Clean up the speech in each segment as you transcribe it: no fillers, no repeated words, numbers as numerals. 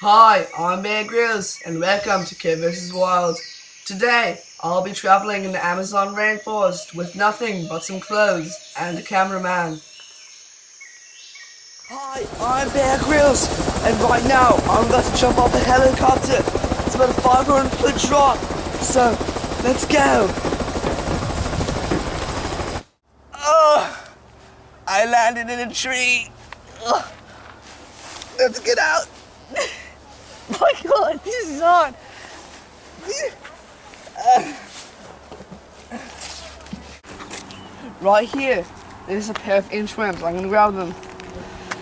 Hi, I'm Bear Grylls and welcome to Kid vs Wild. Today, I'll be traveling in the Amazon rainforest with nothing but some clothes and a cameraman. Hi, I'm Bear Grylls and right now I'm about to jump off a helicopter. It's about a 500-foot drop, so let's go. I landed in a tree. Let's get out. My God, this is hard. Right here, there's a pair of inchworms. I'm gonna grab them.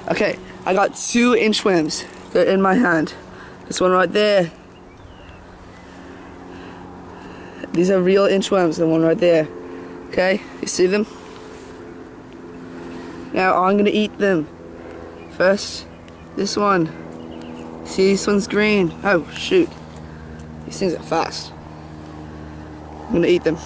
Okay, I got 2 inchworms. They're in my hand. This one right there. These are real inchworms. The one right there. Okay, you see them? Now I'm gonna eat them. First, this one. See, this one's green. Oh, shoot. These things are fast. I'm gonna eat them.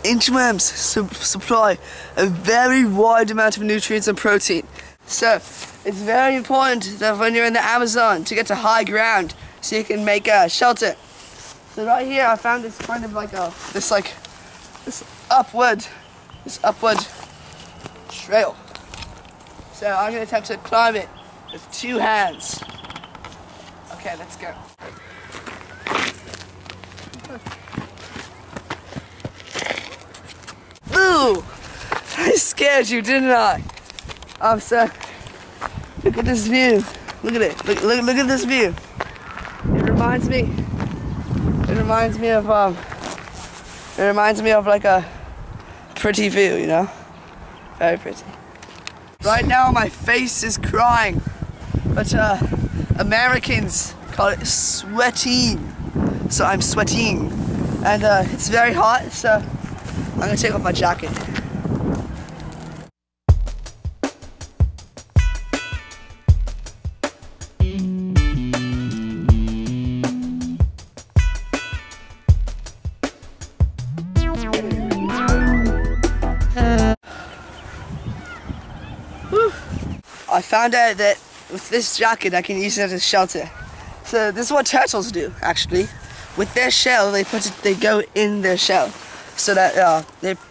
Inchworms supply a very wide amount of nutrients and protein. So, it's very important that when you're in the Amazon to get to high ground so you can make a shelter. So right here I found this kind of like this upward trail. So I'm gonna attempt to climb it with 2 hands. Okay, let's go. Ooh! I scared you, didn't I? I'm so. Look at this view. Look at it. Look at this view. It reminds me of like a pretty view, you know? Very pretty. Right now my face is crying, but Americans call it sweating. So I'm sweating, and it's very hot, so I'm gonna take off my jacket. I found out that with this jacket I can use it as a shelter. So this is what turtles do, actually. With their shell, they go in their shell, so that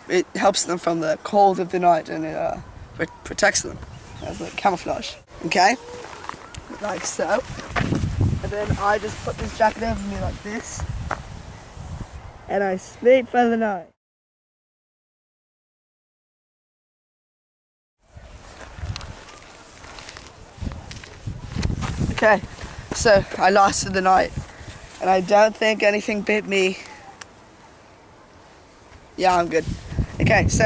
it helps them from the cold of the night, and it protects them as like camouflage. Okay, like so. And then I just put this jacket over me like this, and I sleep for the night. Okay, so I lasted the night, and I don't think anything bit me. Yeah, I'm good. Okay, so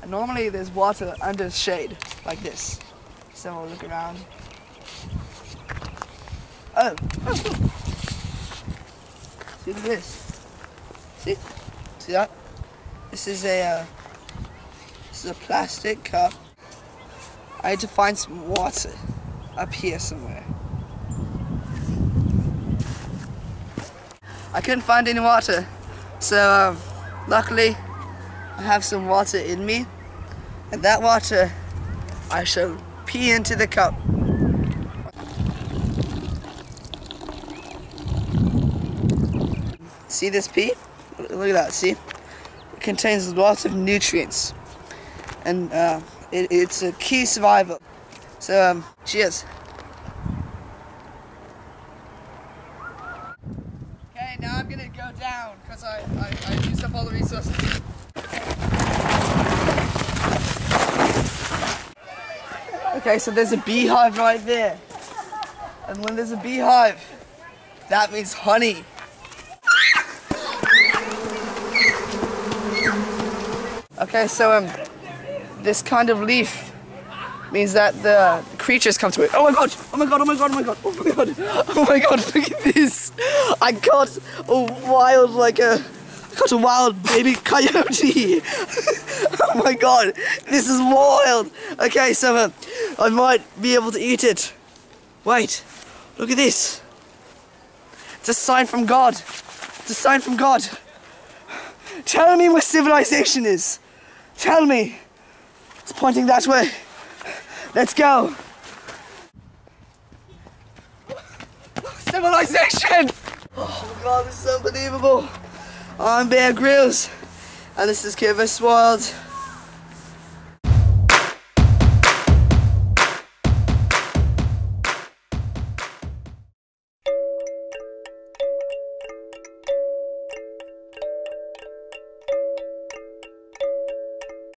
normally there's water under shade, like this. So we'll look around. Oh, see this? See that? This is a plastic cup. I had to find some water up here somewhere. I couldn't find any water, so luckily I have some water in me, and that water I shall pee into the cup. See this pee? Look at that, see? It contains lots of nutrients, and it's a key survival. So, cheers. Okay, now I'm gonna go down because I used up all the resources. Okay, so there's a beehive right there. And when there's a beehive, that means honey. Okay, so this kind of leaf means that the creatures come to it. Oh my god! Oh my god! Oh my god! Oh my god! Oh my god! Oh my god! Look at this! I got a wild baby coyote! Oh my god! This is wild! Okay, so I might be able to eat it. Wait! Look at this! It's a sign from God! It's a sign from God! Tell me where civilization is. Tell me. It's pointing that way. Let's go. Civilization! Oh my god, this is unbelievable. I'm Bear Grylls, and this is Give Us Wild.